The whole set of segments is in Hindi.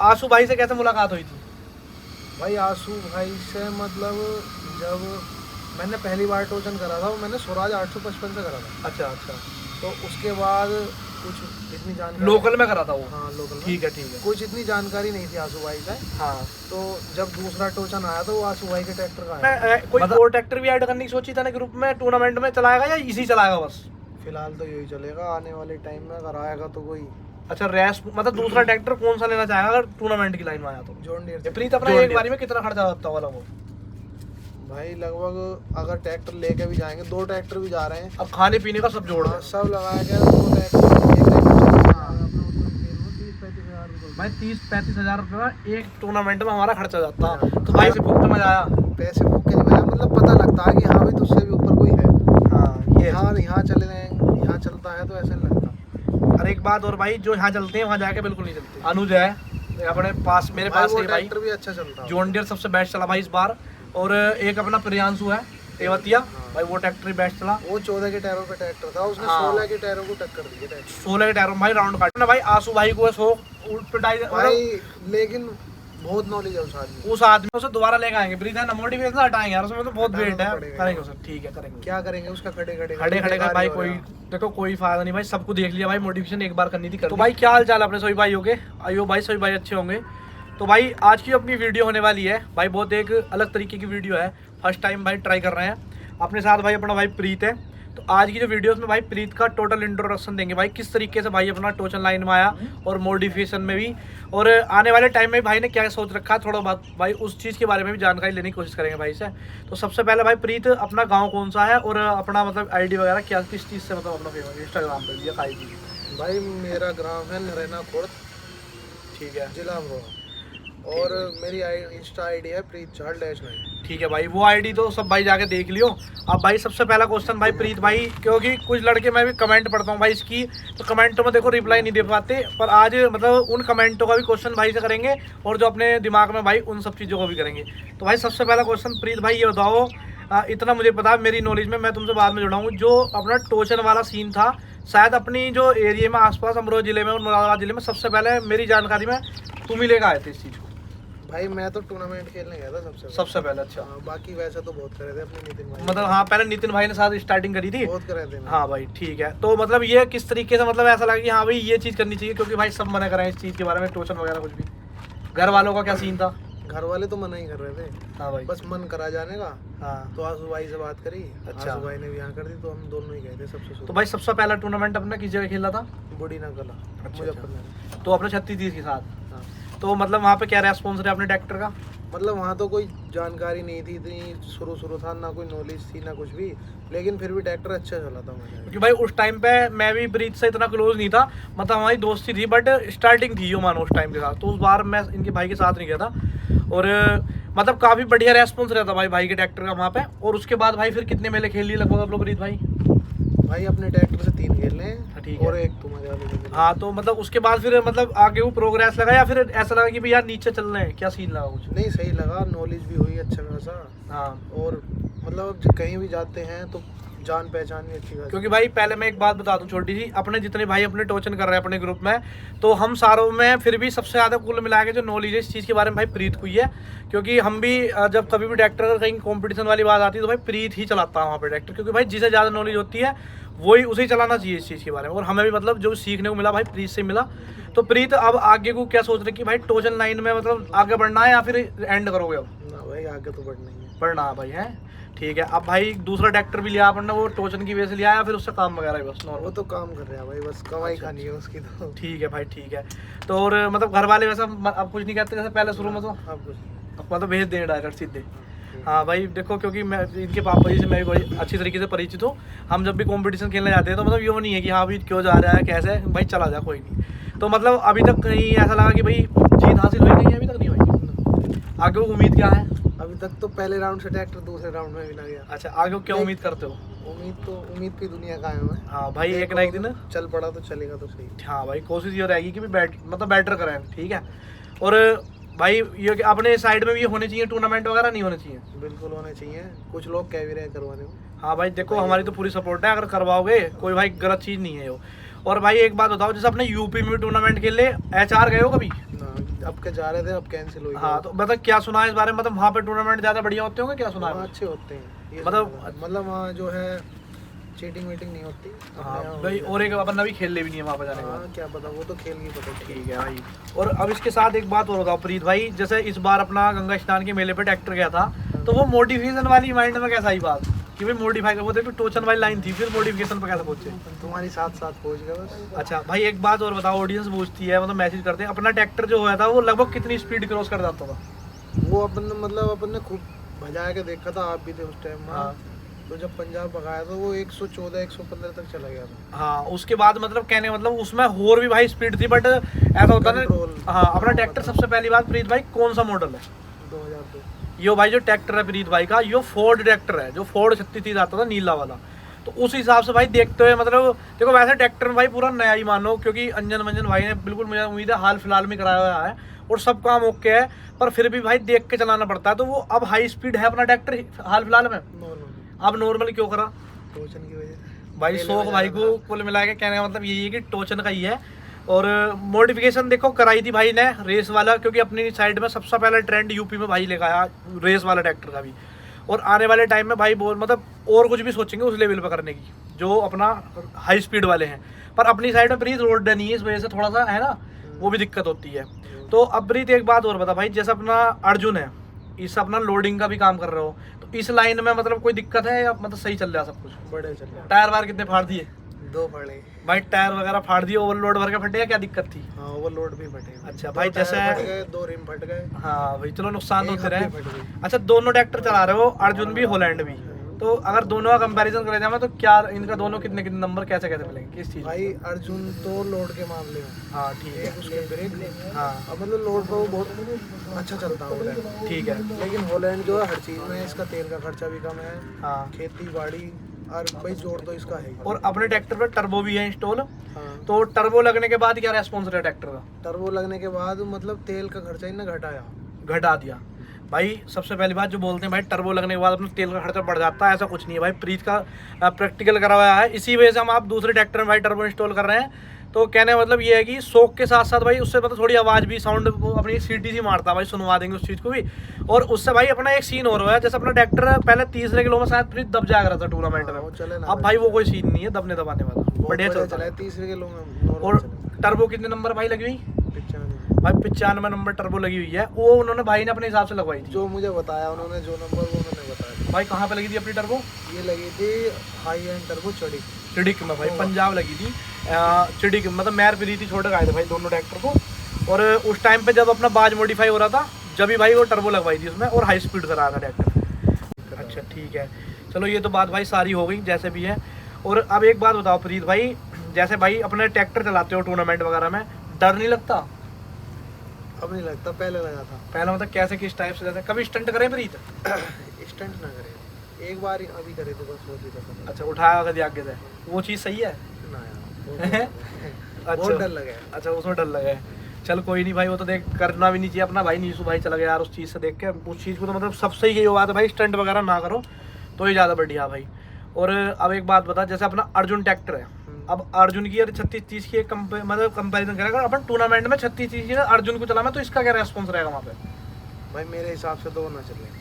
आशु भाई से कैसे मुलाकात हुई थी? भाई आशु भाई से मतलब जब मैंने पहली बार टोचन करा था वो मैंने स्वराज 855 से करा था। अच्छा अच्छा, तो उसके बाद कुछ इतनी जानकारी लोकल में करा था वो? हाँ लोकल में। ठीक है ठीक है। कुछ इतनी जानकारी नहीं थी आशु भाई से। हाँ, तो जब दूसरा टोचन आया तो वो आशु भाई के ट्रैक्टर का आया। मैं कोई और ट्रैक्टर भी ऐड करने की सोची था ना ग्रुप में, टूर्नामेंट में चलाएगा या इसी चलाएगा बस? फिलहाल तो यही चलेगा, आने वाले टाइम में अगर आएगा तो कोई अच्छा, रेस मतलब दूसरा ट्रैक्टर कौन सा लेना चाहेगा अगर टूर्नामेंट की लाइन में आया तो? John Deere. प्रीत अपना एक बारी में कितना खर्चा होता वाला वो? भाई लगभग अगर ट्रैक्टर लेके भी जाएंगे, 2 ट्रैक्टर भी जा रहे हैं, अब खाने पीने का सब जोड़ है। सब लगाया गया 2 ट्रैक्टर भाई 30-35 हजार रुपये में एक टूर्नामेंट में हमारा खर्चा जाता। तो भाई से फूकते मजा आया? पैसे फूक के नहीं बजाया, मतलब पता लगता है कि हाँ भाई तुझसे भी ऊपर कोई है। हाँ ये यहाँ चले जाएंगे, यहाँ चलता है तो ऐसे नहीं लगता। और एक बात और भाई, जो यहाँ चलते हैं वहाँ जाके बिल्कुल नहीं चलते। अनुज है अपने पास, मेरे पास है भाई, भी अच्छा चलता है। जॉन डियर सबसे बेस्ट चला भाई इस बार। और एक अपना प्रियांशु है तेवतिया, भाई वो ट्रैक्टर ही बेस्ट चला। वो 14 के टायरों पे ट्रैक्टर था, उसने 16 के टायरों को टक्कर दी है। 16 के टायरों में भाई राउंड काटना। भाई आशु भाई को सो पिटाई भाई, लेकिन बहुत नॉलेज है उस आदमी को, उसे दोबारा लेके आएंगे। ब्रीथ है ना, मोटिवेशन हटाएंगे यार, उसमें तो बहुत वेट है। करेंगे सर, ठीक है करेंगे। क्या करेंगे उसका खड़े खड़े का भाई कोई देखो कोई फायदा नहीं भाई, सबको देख लिया भाई, मोटिवेशन एक बार करनी थी। तो भाई क्या हाल चाल अपने सभी भाई के? आइयो भाई सभी भाई अच्छे होंगे। तो भाई आज की अपनी वीडियो होने वाली है भाई, बहुत एक अलग तरीके की वीडियो है, फर्स्ट टाइम भाई ट्राई कर रहे हैं। अपने साथ भाई अपना भाई प्रीत है। तो आज की जो वीडियोस में भाई प्रीत का टोटल इंट्रोडक्शन देंगे भाई, किस तरीके से भाई अपना टोचन लाइन में आया और मॉडिफिकेशन में भी, और आने वाले टाइम में भाई ने क्या सोच रखा है, थोड़ा बहुत भाई उस चीज़ के बारे में भी जानकारी लेने की कोशिश करेंगे भाई से। तो सबसे पहले भाई प्रीत, अपना गांव कौन सा है और अपना मतलब आईडी वगैरह क्या, किस चीज़ से मतलब अपना फेमस इंस्टाग्राम पे भी आईडी? भाई मेरा ग्राम है नरैना खुर्द, ठीक है, जिला अमरोहा, और मेरी इंस्टा आईडी है प्रीत चार्ल -9। ठीक है भाई, वो आईडी तो सब भाई जाके देख लियो। अब भाई सबसे पहला क्वेश्चन भाई प्रीत भाई, क्योंकि कुछ लड़के मैं भी कमेंट पढ़ता हूँ भाई इसकी, तो कमेंटों में देखो रिप्लाई नहीं दे पाते, पर आज मतलब उन कमेंटों का भी क्वेश्चन भाई से करेंगे और जो अपने दिमाग में भाई उन सब चीज़ों को भी करेंगे। तो भाई सबसे पहला क्वेश्चन प्रीत भाई ये बताओ, इतना मुझे पता मेरी नॉलेज में, मैं तुमसे बाद में जुड़ाऊँ, जो अपना टोचन वाला सीन था शायद अपनी जो एरिया में आसपास अमरोहा जिले में और मुरादाबाद जिले में सबसे पहले मेरी जानकारी में तुम ही लेकर आए थे इस चीज़ को? भाई मैं तो टूर्नामेंट खेलने गया था सबसे पहले। अच्छा, बाकी वैसे तो बहुत करे थे अपने नितिन भाई, मतलब हाँ पहले नितिन भाई ने साथ स्टार्टिंग करी थी, बहुत करे थे। हाँ भाई ठीक है। तो मतलब ये किस तरीके से मतलब ऐसा लगा कि हाँ भाई ये चीज़ करनी चाहिए, क्योंकि भाई सब मना कर रहे हैं इस चीज़ के बारे में, टोचन वगैरह कुछ भी? घर वालों का क्या सीन था? घर वाले तो मना ही कर रहे थे। हाँ भाई, बस मन करा जाने का। हाँ तो आशु भाई से बात करी, अच्छा। आशु भाई ने भी यहाँ कर दी, तो हम दोनों ही गए थे सबसे। तो भाई सबसे पहला टूर्नामेंट अपना किस जगह खेला था? बुढ़ी ना कला, मुजफ्फरनगर। तो अपने 36 के साथ। हाँ। तो मतलब वहाँ पे क्या रेस्पॉन्स रहा अपने ट्रैक्टर का? मतलब वहाँ तो कोई जानकारी नहीं थी इतनी, शुरू था, ना कोई नॉलेज थी ना कुछ भी, लेकिन फिर भी ट्रैक्टर अच्छा चला था मुझे। क्योंकि भाई उस टाइम पे मैं भी ब्रीथ से इतना क्लोज नहीं था, मतलब हमारी दोस्ती थी बट स्टार्टिंग थी यो मानो उस टाइम के साथ। तो उस बार मैं इनके भाई के साथ नहीं गया था, और मतलब काफ़ी बढ़िया रेस्पॉन्स रहता भाई के ट्रैक्टर का वहाँ पे। और उसके बाद भाई फिर कितने मेले खेल लिए लगभग आप लोग ब्रीथ भाई? भाई अपने ट्रैक्टर से 3 खेलने हैं, ठीक है, और एक तुम्हारे वाले। हाँ तो मतलब उसके बाद फिर मतलब आगे वो प्रोग्रेस लगा, या फिर ऐसा लगा कि भाई यार नीचे चल रहे हैं, क्या सीन लगा कुछ? नहीं सही लगा, नॉलेज भी हुई अच्छा खासा। हाँ, और मतलब जब कहीं भी जाते हैं तो जान पहचान भी अच्छी खासी। क्योंकि भाई पहले मैं एक बात बता दूं छोटी सी, अपने जितने भाई अपने टोचन कर रहे हैं अपने ग्रुप में, तो हम सारों में फिर भी सबसे ज़्यादा कुल मिला के जो नॉलेज है इस चीज़ के बारे में भाई प्रीत को ही है। क्योंकि हम भी जब कभी भी ट्रैक्टर कहीं कंपटीशन वाली बात आती है तो भाई प्रीत ही चलाता है वहाँ पे ट्रैक्टर, क्योंकि भाई जिसे ज़्यादा नॉलेज होती है वही उसे चलाना चाहिए इस चीज़ के बारे में। और हमें भी मतलब जो सीखने को मिला भाई प्रीत से मिला। तो प्रीत अब आगे को क्या सोच रहे कि भाई टोचन लाइन में मतलब आगे बढ़ना है या फिर एंड करोगे अब? ना भाई आगे तो बढ़ना ही है। बढ़ना है भाई, है ठीक है। अब भाई दूसरा ट्रैक्टर भी लिया आपने, वो टोचन की वजह से लिया या फिर उससे काम वगैरह बस नॉर्मल? वो तो काम कर रहे हैं भाई, बस कमाई खानी है उसकी तो। ठीक है भाई ठीक है। तो और मतलब घर वाले वैसा अब कुछ नहीं कहते जैसे पहले शुरू में? तो अब कुछ अब मतलब भेज दें डायरेक्ट सीधे? हाँ भाई देखो, क्योंकि मैं इनके पापा जी से मैं भी बड़ी अच्छी तरीके से परिचित हूँ। हम जब भी कंपटीशन खेलने जाते हैं तो मतलब ये नहीं है कि हाँ भाई क्यों जा रहा है कैसे, भाई चला जा कोई नहीं। तो मतलब अभी तक कहीं ऐसा लगा कि भाई जीत हासिल हुई नहीं? अभी तक नहीं हुई। आगे उम्मीद क्या है? अभी तक तो पहले राउंड से ट्रैक्टर दूसरे राउंड में भी ना गया। अच्छा, आगे क्या उम्मीद करते हो? उम्मीद की दुनिया कायम है। हाँ भाई एक ना एक दिन चल पड़ा तो चलेगा तो सही। हाँ भाई कोशिश ये रहेगी कि भी बेटर करें, ठीक है। और भाई ये कि अपने साइड में भी होने चाहिए टूर्नामेंट वगैरह, नहीं होने चाहिए? बिल्कुल होने चाहिए, कुछ लोग कह भी रहे हैं करवाने को। हाँ भाई देखो हमारी तो पूरी सपोर्ट है, अगर करवाओगे कोई भाई गलत चीज़ नहीं है वो। और भाई एक बात बताओ, जैसे अपने यूपी में टूर्नामेंट खेले, HR गए हो कभी? ना, अब के जा रहे थे, अब कैंसिल हो गया। हाँ, तो मतलब क्या सुना है इस बारे में, मतलब वहाँ पे टूर्नामेंट ज़्यादा बढ़िया होते होंगे, क्या सुना है? अच्छे होते हैं ये मतलब वहाँ जो है चीटिंग वीटिंग नहीं होती। हाँ भाई, और एक अपन अभी खेलने भी नहीं है वहाँ पे जाने के बाद। क्या पता, वो तो खेल की पता। ठीक है भाई। और अब इसके साथ एक बात और बताओ प्रीत भाई, जैसे इस बार अपना गंगा स्नान के मेले पे ट्रैक्टर गया था, तो वो मॉडिफिकेशन वाली माइंड में कैसा आई बात कि भाई मॉडिफाई कर, वो देखो टोचन वाली लाइन थी, फिर मॉडिफिकेशन पे कैसे पहुंचे? तुम्हारी साथ साथ पहुंच गए बस। अच्छा भाई, एक बात और बताओ, ऑडियंस पूछती है, मतलब मैसेज करते हैं, अपना ट्रैक्टर जो हुआ था वो लगभग कितनी स्पीड क्रॉस कर जाता था? वो अपन ने खूब भजा के देखा था, आप भी थे उस टाइम। हाँ। तो जब पंजाब भगाया तो वो 114-115 तक चला गया था। हाँ, उसके बाद मतलब कहने मतलब उसमें और भी भाई स्पीड थी, बट ऐसा होता ना। हाँ, अपना ट्रैक्टर सबसे पहली बात प्रीत भाई कौन सा मॉडल है? 2002। यो भाई जो ट्रैक्टर है प्रीत भाई का, यो फोर्ड ट्रैक्टर है, जो फोर्ड 3630 आता था नीला वाला। तो उस हिसाब से भाई देखते हुए, मतलब देखो वैसे ट्रैक्टर में भाई पूरा नया ही मानो, क्योंकि अंजन मंजन भाई ने बिल्कुल, मुझे उम्मीद है हाल फिलहाल में कराया हुआ है और सब काम ओके है, पर फिर भी भाई देख के चलाना पड़ता है। तो वो अब हाई स्पीड है अपना ट्रैक्टर हाल फिलहाल में? अब नॉर्मल क्यों करा? टोचन की वजह से भाई शौक भाई को कुल मिला के कहने का मतलब यही है कि टोचन का ही है। और मॉडिफिकेशन देखो कराई थी भाई ने रेस वाला, क्योंकि अपनी साइड में सबसे पहला ट्रेंड यूपी में भाई लेकर आया रेस वाला ट्रैक्टर का भी। और आने वाले टाइम में भाई बहुत मतलब और कुछ भी सोचेंगे उस लेवल पर करने की, जो अपना हाई स्पीड वाले हैं। पर अपनी साइड में प्रीत रोड नहीं है, इस वजह से थोड़ा सा है ना, वो भी दिक्कत होती है। तो अब प्रीत एक बात और बता भाई, जैसे अपना अर्जुन है, इस अपना लोडिंग का भी काम कर रहे हो, तो इस लाइन में मतलब कोई दिक्कत है या मतलब सही चल रहा है सब कुछ? बड़े चल रहा। टायर वायर कितने फाड़ दिए? 2 फटे भाई, टायर वगैरह फाड़ दिए, ओवरलोड भर के फटे या क्या दिक्कत थी? हाँ, ओवरलोड भी फटे। अच्छा भाई, जैसे 2 रिम फट गए। हाँ भाई, चलो नुकसान तो होते रहे। फट गई। अच्छा, दोनों ट्रैक्टर चला रहे हो, अर्जुन भी हॉलैंड भी, तो अगर दोनों का कंपैरिजन करें जाए तो क्या इनका दोनों कितने कितने नंबर कैसे कैसे मिलेंगे, किस चीज़? भाई अर्जुन तो लोड के मामले में, हाँ ठीक है, उसके ब्रेक, हाँ अब मतलब लोड पर वो बहुत अच्छा चलता है हॉलैंड। ठीक है। लेकिन हॉलैंड जो है हर चीज़ में, इसका तेल का खर्चा भी कम है, हाँ, खेती बाड़ी और भाई जोड़ तो इसका है। और अपने ट्रैक्टर पे टर्बो भी है इंस्टॉल, हाँ, तो टर्बो लगने के बाद क्या रेस्पॉन्स रहा ट्रैक्टर का? टर्बो लगने के बाद मतलब तेल का खर्चा इन्हें घटाया। घटा दिया। भाई सबसे पहली बात जो बोलते हैं भाई, टर्बो लगने के बाद अपना तेल का खर्चा बढ़ जाता है, ऐसा कुछ नहीं है भाई। प्रीत का प्रैक्टिकल करा हुआ है, इसी वजह से हम आप दूसरे ट्रैक्टर में भाई टर्बो इंस्टॉल कर रहे हैं। तो कहने का मतलब ये है कि शौक के साथ साथ भाई उससे मतलब थोड़ी आवाज़ भी, साउंड अपनी सीटी सी मारता है भाई, सुनवा देंगे उस चीज़ को भी। और उससे भाई अपना एक सीन हो रहा है, जैसे अपना ट्रैक्टर पहले तीसरे किलो में शायद प्रीत दब जाया रहा था टूर्नामेंट में, अब भाई वो कोई सीन नहीं है दबने दबाने वाला, बढ़िया चलता है। 30 किलो में। और टर्बो कितने नंबर भाई लगी हुई? 95 भाई 95 नंबर टर्बो लगी हुई है, वो उन्होंने भाई ने अपने हिसाब से लगवाई थी। जो मुझे बताया उन्होंने, जो नंबर वो उन्होंने बताया। भाई कहाँ पे लगी थी अपनी टर्बो? ये लगी थी हाई एंड टर्बो चिड़िक में भाई, पंजाब लगी थी। चिड़िक मतलब मैर पे ली थी, छोटे गए थे भाई दोनों ट्रैक्टर को। और उस टाइम पे जब अपना बाज मॉडिफाई हो रहा था, जब भी भाई वो टर्बो लगवाई थी उसमें, और हाई स्पीड से रहा था ट्रैक्टर। अच्छा ठीक है, चलो ये तो बात भाई सारी हो गई जैसे भी है। और अब एक बात बताओ प्रीत भाई, जैसे भाई अपने ट्रैक्टर चलाते हो टूर्नामेंट वगैरह में, डर नहीं लगता? अब नहीं लगता, पहले लगा था। पहले मतलब कैसे, किस टाइप से? जैसे कभी स्टंट करें प्रीत? स्टंट ना करे, एक बार ही अभी करे तो बस वो चीज़ पता। अच्छा, उठाया कभी आगे से, वो चीज़ सही है? ना यार, बहुत डर लगा है। अच्छा, उसमें डर लगा है। चल कोई नहीं भाई, वो तो देख करना भी नहीं चाहिए अपना भाई। नीशू भाई चला गया यार उस चीज़ से देख के, उस चीज़ को तो मतलब सबसे ही यही बात है भाई, स्टंट वगैरह ना करो तो ही ज़्यादा बढ़िया भाई। और अब एक बात बता, जैसे अपना अर्जुन ट्रैक्टर है, अब अर्जुन की 3630 की एक मतलब कंपैरिजन करेगा अपन टूर्नामेंट में 3630 की अर्जुन को चला में, तो इसका क्या रेस्पॉन्स रहेगा वहाँ पे? भाई मेरे हिसाब से दो ना चले।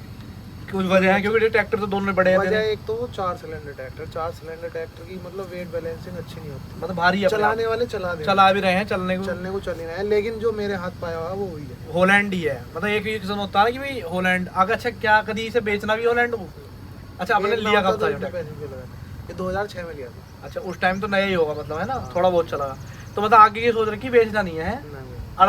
कुछ वजह है, क्योंकि ट्रैक्टर तो दोनों बड़े हैं। वजह एक तो 4 सिलेंडर ट्रैक्टर, 4 सिलेंडर ट्रैक्टर की मतलब वेट बैलेंसिंग अच्छी नहीं होती, मतलब भारी है। चलाने वाले चला भी रहे हैं, चलने को चल ही रहे हैं, लेकिन जो मेरे हाथ पाया हुआ वो वही है, हॉलैंड ही है। मतलब एक रीजन होता है ना कि भाई हॉलैंड आगे। अच्छा, क्या कभी इसे बेचना भी हॉलैंड को? अच्छा, आपने लिया कब था? ये 2006 में लिया था। अच्छा, उस टाइम तो नया ही होगा मतलब, है ना, थोड़ा बहुत चला। तो मतलब आगे ये सोच रहे कि बेचना नहीं है। और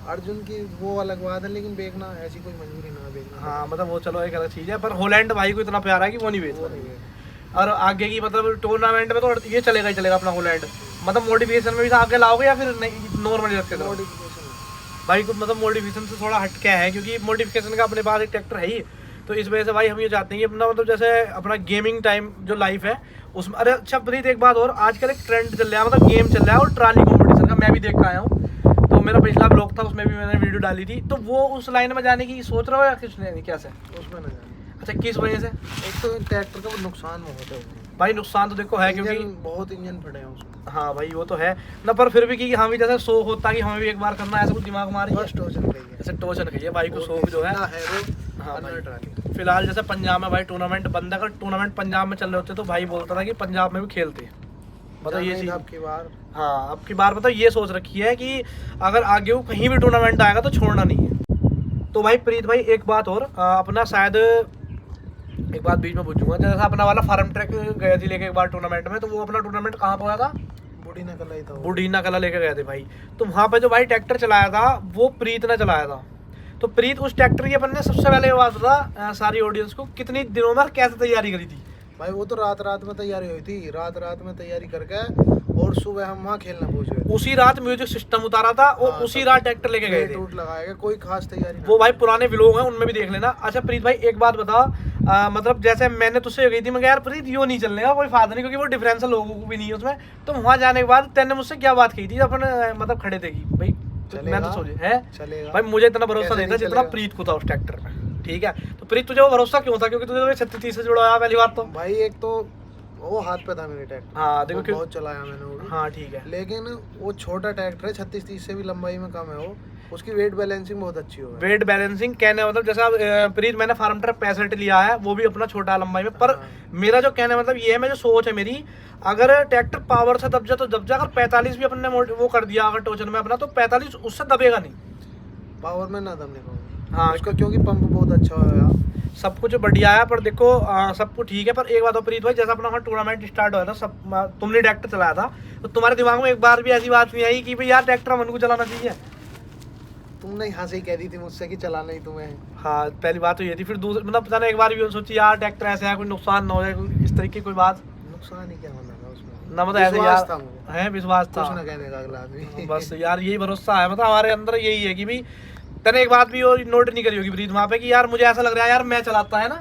अर्जुन की वो अलग बात है, लेकिन बेचना ऐसी कोई मंजूरी ना बेचना। हाँ, मतलब वो चलो एक अलग चीज़ है, पर हॉलैंड भाई को इतना प्यारा है कि वो नहीं बेचना। और आगे की मतलब टूर्नामेंट में तो ये चलेगा ही चलेगा अपना हॉलैंड। मतलब मॉडिफिकेशन में भी आगे लाओगे या फिर नॉर्मली रखते हो? भाई को मतलब मॉडिफिकेशन से थोड़ा हट क्या है, क्योंकि मॉडिफिकेशन का अपने पास एक ट्रैक्टर है ही, तो इस वजह से भाई हम ये चाहते हैं कि अपना मतलब जैसे अपना गेमिंग टाइम जो लाइफ है उसमें। अरे अच्छा प्रीत, एक बात और, आजकल एक ट्रेंड चल रहा है, मतलब गेम चल रहा है और ट्राली कॉम्पिटिशन का, मैं भी देख के आया हूँ। तो मेरा पिछला ब्लॉग था, उसमें भी मैंने वीडियो डाली थी। तो वो उस लाइन में जाने की सोच रहा हो या कुछ नहीं, कैसे? उसमें ना जाए। अच्छा, किस वजह से? एक तो ट्रैक्टर का नुकसान बहुत है, भाई नुकसान तो देखो है क्योंकि बहुत इंजन फटे हैं उसमें। हाँ भाई वो तो है ना, पर फिर भी कि हमें जैसे शौक होता है कि हमें भी एक बार करना है, ऐसा कुछ दिमाग हमारे बस टोचन गई है, जैसे टोचन गई है भाई को शौक जो है। है वो। हाँ अन्ना भाई। ट्राली। फिलहाल जैसे पंजाब में भाई टूर्नामेंट बंद है, अगर टूर्नामेंट पंजाब में चल रहे होते तो भाई बोलता था कि पंजाब में भी खेलते, मतलब ये चीज। अब की बार हाँ अब की बार मतलब ये सोच रखी है कि अगर आगे वो कहीं भी टूर्नामेंट आएगा तो छोड़ना नहीं है। तो भाई प्रीत भाई एक बात और, अपना शायद एक बात बीच में पूछूंगा, जैसा अपना वाला फार्म ट्रैक गए थे लेके एक बार टूर्नामेंट में, तो वो अपना टूर्नामेंट कहाँ पे हुआ था? बूढ़ी नकल ही था वो। बुढ़ीना कला लेके गए थे भाई। तो वहाँ पे जो भाई ट्रैक्टर चलाया था वो प्रीत ने चलाया था। तो प्रीत उस ट्रैक्टर की अपन ने सबसे पहले ये बात था सारी ऑडियंस को, कितनी दिनों में कैसे तैयारी करी थी? भाई वो तो रात में तैयारी हुई थी, रात में तैयारी करके और सुबह हम वहाँ खेलना पहुंच गए। उसी रात म्यूजिक सिस्टम उतारा था और हाँ, उसी रात ट्रैक्टर लेके गए थे। टूट लगाया गया, कोई खास तैयारी वो भाई पुराने व्लॉग हैं उनमें भी देख लेना। अच्छा प्रीत भाई एक बात बता, मतलब जैसे मैंने तुझसे गई थी, मैं यार प्रीत यो नहीं चलने का कोई फायदा नहीं, क्योंकि वो डिफरेंशियल लोगों को भी नहीं है उसमें। तो वहाँ जाने के बाद तेने मुझसे क्या बात की थी जब अपन मतलब खड़े थे कि भाई मैं तो सोचे है चलेगा भाई, मुझे इतना भरोसा कैसे नहीं था नहीं जितना चलेगा? प्रीत को था उस ट्रैक्टर में, ठीक है। तो प्रीत तुझे वो भरोसा क्यों था? क्योंकि तुझे 36 से जुड़ा हुआ पहली बार तो। भाई एक तो वो हाथ पे था मेरे ट्रैक्टर। हाँ देखो वो क्यों। बहुत चलाया मैंने वो भी। हाँ ठीक है। लेकिन वो छोटा ट्रैक्टर है, 36-30 से भी लंबाई में कम है वो, उसकी वेट बैलेंसिंग बहुत अच्छी हो गई। वेट बैलेंसिंग कहने मतलब जैसा प्रीत मैंने फार्म ट्रक 65 लिया है, वो भी अपना छोटा लंबाई में, पर हाँ। मेरा जो कहने मतलब ये है, मैं जो सोच है मेरी, अगर ट्रैक्टर पावर से दब जा तो दब जा, अगर 45 भी अपन ने वो कर दिया अगर टोचन में अपना, तो 45 उससे दबेगा नहीं। पावर में ना दमने पाऊंगा हाँ उसका, क्योंकि पंप बहुत अच्छा है। सब कुछ बढ़िया है, पर देखो सब कुछ ठीक है, पर एक बात हो प्रीत भाई, जैसा अपना वहाँ टूर्नामेंट स्टार्ट हुआ था, सब तुमने ट्रैक्टर चलाया था, तो तुम्हारे दिमाग में एक बार भी ऐसी बात नहीं आई कि भाई यार ट्रैक्टर मन को चलाना चाहिए? तुमने यहाँ से ही कह दी थी मुझसे कि चलाना ही तुम्हें। हाँ पहली बात तो ये थी, फिर दूसरी मतलब पता नहीं एक बार भी सोची यार ट्रैक्टर ऐसे है, कोई नुकसान ना हो जाए, कोई इस तरीके की कोई बात नुकसान ही क्या होना था उसमें, ना, मतलब ऐसे विश्वास था यार मुझे। है, विश्वास था कुछ ना कहने का अगला आदमी। बस यार यही भरोसा है, मतलब हमारे अंदर यही है कि भाई तने एक बात भी और नोट नहीं करी होगी प्रीत वहाँ पे कि यार मुझे ऐसा लग रहा है यार मैं चलाता है ना।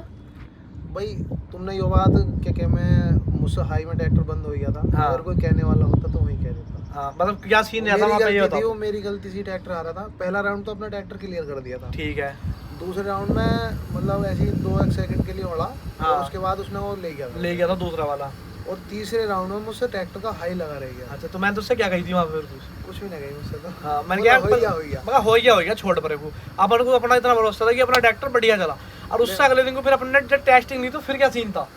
भाई तुमने ये बात क्या मैं मुझसे हाई में ट्रैक्टर बंद हो गया था। हाँ। अगर कोई कहने वाला होता तो वही कह देता। हाँ मतलब क्या सीन रहता मेरी वहाँ पे ये गलती थी, बताओ। वो मेरी गलती से ट्रैक्टर आ रहा था। पहला राउंड तो अपना ट्रैक्टर क्लियर कर दिया था। ठीक है। दूसरे राउंड में मतलब ऐसे ही 2 सेकंड के लिए उड़ा। हाँ। और उसके बाद उसने वो ले गया था दूसरा वाला। और तीसरे राउंड में मुझसे ट्रैक्टर का हाई लगा रह गया। अच्छा तो मैं तुझसे क्या कही थी वहाँ पे फिर कुछ भी नहीं गई मुझसे तो। हाँ मैंने बोला, क्या हो गया छोड़ परे को, अपन को अपना इतना भरोसा था कि अपना ट्रैक्टर बढ़िया चला, और उससे अगले दिन को फिर अपने जब टेस्टिंग नहीं तो फिर क्या सीन था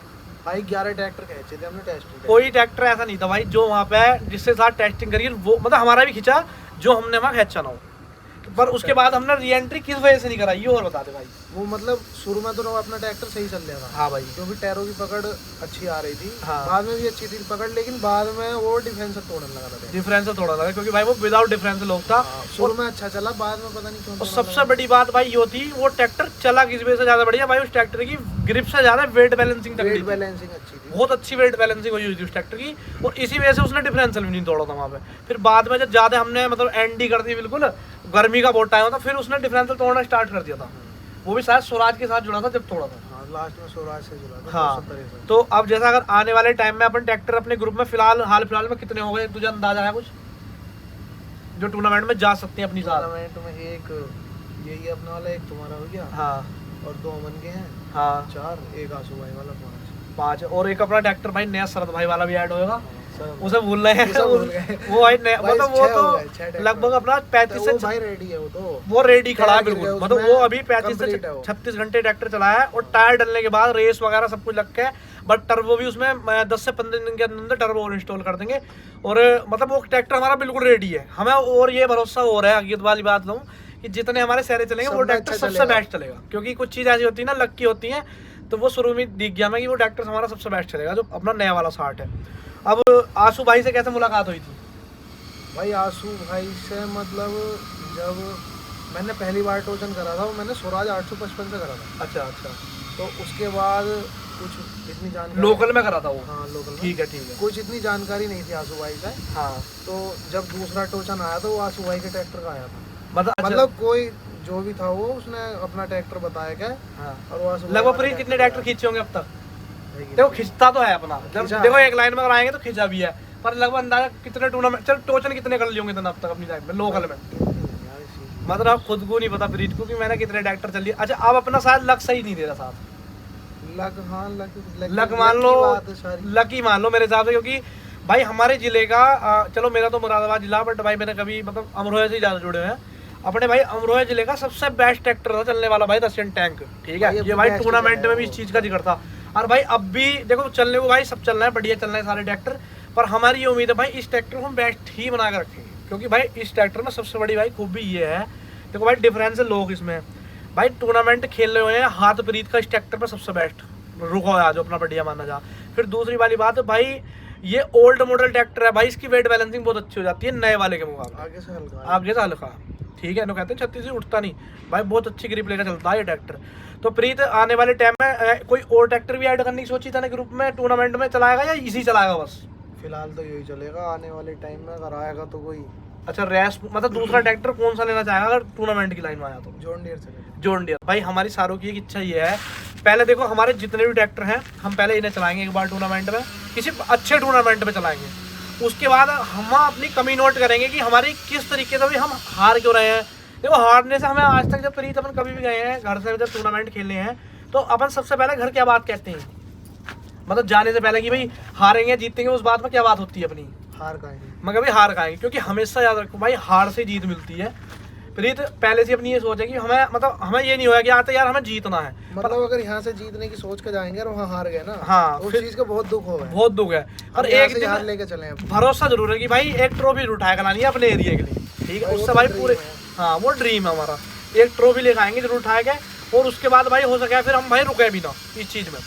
भाई 11 ट्रैक्टर खींचे थे हमने टेस्टिंग। कोई ट्रैक्टर ऐसा नहीं था भाई जो वहाँ पे जिसके साथ टेस्टिंग करी वो, मतलब हमारा भी खींचा जो हमने वहाँ खींचा ना हो, पर उसके बाद हमने री एंट्री किस वजह से नहीं कराई ये और बता दे भाई। वो मतलब शुरू में तो अपना ट्रैक्टर सही चल रहा था। हाँ भाई। क्योंकि टायरों की पकड़ अच्छी आ रही थी। हाँ। बाद में भी अच्छी थी पकड़, लेकिन बाद में वो डिफरेंस तोड़ने लगा था। डिफरेंस थोड़ा लगा क्योंकि भाई वो विदाउट डिफरेंस लोग था। शुरू में अच्छा चला, बाद में पता नहीं क्यों। और सबसे बड़ी बात भाई ये होती वो ट्रैक्टर चला किस वजह से ज्यादा बढ़िया भाई, उस ट्रैक्टर की ग्रिप से ज्यादा वेट बैलेंसिंग वेट बैलेंसिंग अच्छी थी, बहुत अच्छी वेट बैलेंसिंग हुई थी उस ट्रैक्टर की, और इसी वजह से उसने डिफरेंशियल भी नहीं तोड़ा था वहाँ पे। फिर बाद में जब ज्यादा हमने मतलब एंडी कर दी बिल्कुल, गर्मी का बहुत टाइम था, फिर उसने डिफरेंशियल तोड़ना स्टार्ट कर दिया था। वो भी शायद स्वराज के साथ जुड़ा था जब तोड़ा था। हाँ लास्ट में स्वराज से जुड़ा था। हाँ 263। तो अब जैसा अगर आने वाले टाइम में अपन ट्रैक्टर अपने ग्रुप में फिलहाल हाल फिलहाल में कितने हो गए, तुझे अंदाजा है कुछ जो टूर्नामेंट में जा सकते हैं अपनी साथ? टूर्नामेंट में एक यही अपना वाला, एक तुम्हारा हो गया। हाँ और 2 अमन के हैं। हाँ 4, एक आंसू भाई वाला 5, और एक अपना ट्रैक्टर भाई नया शरद भाई वाला भी ऐड होगा, 5। उसे भूल रहे हैं उसे भूल गए। वो भाई भाई मतलब वो 6 हो गए, 6 तो ट्रैक्टर। लगभग अपना 35 वो से भाई रेडी है वो तो। वो रेडी खड़ा है टायर गिर बिल्कुल, गए मतलब उसमें, वो अभी 35 से complete है वो। 36 घंटे ट्रैक्टर चलाया है, और टायर डलने के बाद रेस वगैरह सब कुछ लग के, बट टर्बो भी उसमें 10 से 15 दिन के अंदर टर्बो और इंस्टॉल कर देंगे, और मतलब वो ट्रैक्टर हमारा बिल्कुल रेडी है। हमें और ये भरोसा हो रहा है, हकीकत वाली बात कहूँ कि जितने हमारे शहरे चलेंगे वो सब में ट्रैक्टर अच्छा सबसे चलेगा। बेस्ट चलेगा, क्योंकि कुछ चीज़ ऐसी होती है ना लक की होती है, तो वो शुरू में दिख गया मैं कि वो ट्रैक्टर हमारा सबसे बेस्ट चलेगा जो अपना नया वाला 60 है। अब आंसू भाई से कैसे मुलाकात हुई थी? भाई आंसू भाई से मतलब जब मैंने पहली बार टोचन करा था, वो मैंने स्वराज 855 से करा था। अच्छा अच्छा, तो उसके बाद कुछ इतनी जानकारी लोकल में करा था वो? हाँ लोकल में। ठीक है ठीक है। कुछ इतनी जानकारी नहीं थी आंसू भाई से। हाँ तो जब दूसरा टोचन आया तो वो आंसू भाई के ट्रैक्टर का आया था। मतलब कोई जो भी था वो उसने अपना ट्रैक्टर बताया क्या। हाँ। और वो आंसू भाई लगभग वाला प्रीत कितने ट्रैक्टर खींचे होंगे अब तक? ट्रैक्टर देखो खिंचता तो है अपना, जब खींचा देखो है। एक लाइन में अगर आएंगे तो खिंचा भी है, पर लगभग अंदाजा कितने टूर्नामेंट चल टोचन कितने कर लिए होंगे अब तक अपनी लाइफ में लोकल में? मतलब आप खुद को नहीं पता प्रीत को कि मैंने कितने ट्रैक्टर चल लिए। अच्छा अब अपना शायद लक सही नहीं दे रहा साथ। लक, हाँ लक मान लो, लकी मान लो मेरे हिसाब से, क्योंकि भाई हमारे जिले का चलो मेरा तो मुरादाबाद जिला, बट भाई मैंने कभी मतलब अमरोहा से ही ज़्यादा जुड़े हुए हैं अपने भाई। अमरोहा जिले का सबसे बेस्ट ट्रैक्टर था चलने वाला भाई रशियन टैंक, ठीक है। ये भाई टूर्नामेंट में भी इस चीज़ का जिक्र था। और भाई अब भी देखो चलने को भाई सब चल रहा है, बढ़िया चल रहे हैं सारे ट्रैक्टर, पर हमारी ये उम्मीद है भाई इस ट्रैक्टर को हम बेस्ट ही बना कर रखेंगे, क्योंकि भाई इस ट्रैक्टर में सबसे बड़ी भाई खूबी ये है, देखो भाई डिफरेंस है लोग इसमें भाई टूर्नामेंट खेल रहे हुए हैं, हाथ प्रीत का इस ट्रैक्टर पर सबसे बेस्ट रुको आ जो अपना बढ़िया माना जा। फिर दूसरी वाली बात है भाई ये ओल्ड मॉडल ट्रैक्टर है भाई, इसकी वेट बैलेंसिंग बहुत अच्छी हो जाती है नए वाले के मुकाबले, आगे से हल्का, ठीक है। तो कहते हैं 36 से उठता नहीं भाई, बहुत अच्छी ग्रिप लेकर चलता है ये ट्रैक्टर। तो प्रीत आने वाले टाइम में कोई और ट्रैक्टर भी ऐड करने की सोची था ना ग्रुप में, टूर्नामेंट में चलाएगा या इसी चलाएगा बस? फिलहाल तो यही चलेगा, आने वाले टाइम में अगर आएगा तो कोई अच्छा रेस मतलब दूसरा ट्रैक्टर कौन सा लेना चाहेगा अगर टूर्नामेंट की लाइन में आया तो? जॉन डियर चलेगा। जॉन डियर भाई हमारी सारों की एक इच्छा ये है, पहले देखो हमारे जितने भी ट्रैक्टर हैं हम पहले इन्हें चलाएंगे एक बार टूर्नामेंट में, किसी अच्छे टूर्नामेंट में चलाएंगे, उसके बाद हम अपनी कमी नोट करेंगे कि हमारी किस तरीके से भी हम हार क्यों रहे हैं। देखो हारने से हमें आज तक जब प्रीत अपन कभी भी गए हैं घर से जब टूर्नामेंट खेलने हैं तो अपन सबसे पहले घर क्या बात कहते हैं, मतलब जाने से पहले कि भाई हारेंगे जीतेंगे, उस बात में क्या बात होती है अपनी? हार खाएंगे, मगर भाई हार खाएंगे, क्योंकि हमेशा याद रखो भाई हार से जीत मिलती है। प्रीत पहले से अपनी ये सोच है कि हमें मतलब हमें ये नहीं होगा कि आते यार हमें जीतना है, मतलब अगर यहाँ से जीतने की सोच के जाएंगे और वहाँ हार गए ना, हाँ उस चीज का बहुत दुख होगा, बहुत दुख है। और एक हार लेके चले भरोसा जरूर है कि भाई एक ट्रॉफी उठाएगा लानी है अपने एरिया के लिए, ठीक है। उससे भाई पूरे हाँ वो ड्रीम है हमारा, एक ट्रॉफी लेकर आएंगे जरूर उठाएंगे, और उसके बाद भाई हो सके फिर हम भाई रुके भी ना इस चीज में,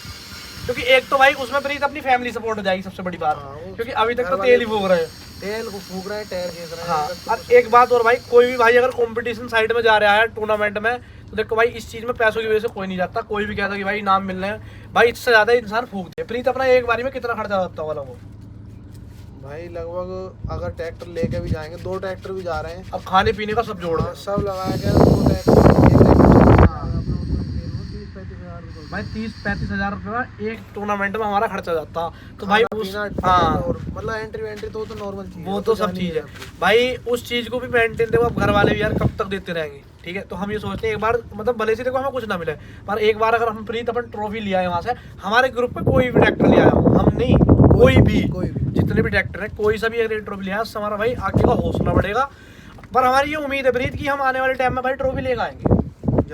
क्योंकि एक तो भाई उसमें प्रीत अपनी फैमिली सपोर्ट हो जाएगी सबसे बड़ी बात, क्योंकि अभी तक तो तेल ही फूक रहे हैं, तेल को फूक रहे हैं, टायर खींच रहे हैं। हाँ और एक बात और भाई, कोई भी भाई अगर कंपटीशन साइड में जा रहा है टूर्नामेंट में तो देखो भाई इस चीज में पैसों की वजह से कोई नहीं जाता, कोई भी कहता कि भाई इनाम मिल रहे हैं, भाई इससे ज्यादा इंसान फूक दे। प्रीत अपना एक बारी में कितना खर्चा होता वाला वो भाई लगभग अगर ट्रैक्टर लेके भी जाएंगे, 2 ट्रैक्टर भी जा रहे हैं, अब खाने पीने का सब जोड़ सब लगाया गया 2 ट्रैक्टर भाई 30-35 हजार रुपये एक टूर्नामेंट में हमारा खर्चा जाता, तो भाई उस मतलब एंट्री तो नॉर्मल चीज, वो तो सब चीज है भाई, उस चीज को भी मेंटेन देखो अब घर वाले भी यार कब तक देते रहेंगे, ठीक है। तो हम ये सोचते हैं एक बार मतलब भले से देखो हमें कुछ ना मिले, पर एक बार अगर हम प्रीत अपन ट्रॉफी ले आए वहाँ से, हमारे ग्रुप में कोई भी ट्रैक्टर ले आया, हम नहीं कोई भी जितने भी ट्रैक्टर है कोई सा भी अगर ट्रॉफी ले आया उससे हमारा भाई आगे का हौसला बढ़ेगा। पर हमारी ये उम्मीद है प्रीत की हम आने वाले टाइम में भाई ट्रॉफी लेकर आएंगे,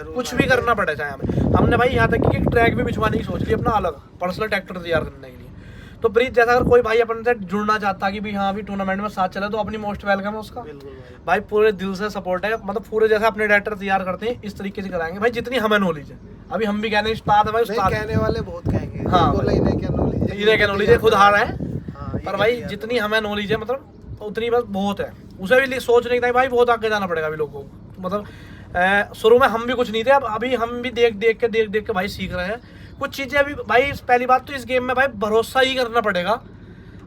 कुछ भी करना पड़े चाहे हमें। हमने भाई यहाँ तक कि एक ट्रैक भी बिछवाने की सोच ली अपना अलग पर्सनल ट्रैक्टर तैयार करने के लिए। तो प्रीत जैसा अगर कोई भाई अपन से जुड़ना चाहता कि भी हाँ भी टूर्नामेंट में साथ चले तो अपनी मोस्ट वेलकम है उसका, भाई पूरे दिल से सपोर्ट है, मतलब पूरे जैसा अपने ट्रैक्टर तैयार करते हैं इस तरीके से कराएंगे भाई जितनी हमें नॉलेज है। अभी हम भी कहने उस्ताद है भाई, उस्ताद कहने वाले बहुत कहेंगे हाँ इन्हें क्या नॉलेज है खुद हार है, पर भाई जितनी हमें नॉलेज है मतलब उतनी बस बहुत है, उसे भी सोच नहीं था भाई बहुत आगे जाना पड़ेगा अभी लोगों को। मतलब शुरू में हम भी कुछ नहीं थे, अब अभी हम भी देख देख के भाई सीख रहे हैं कुछ चीज़ें। अभी भाई पहली बात तो इस गेम में भाई भरोसा ही करना पड़ेगा,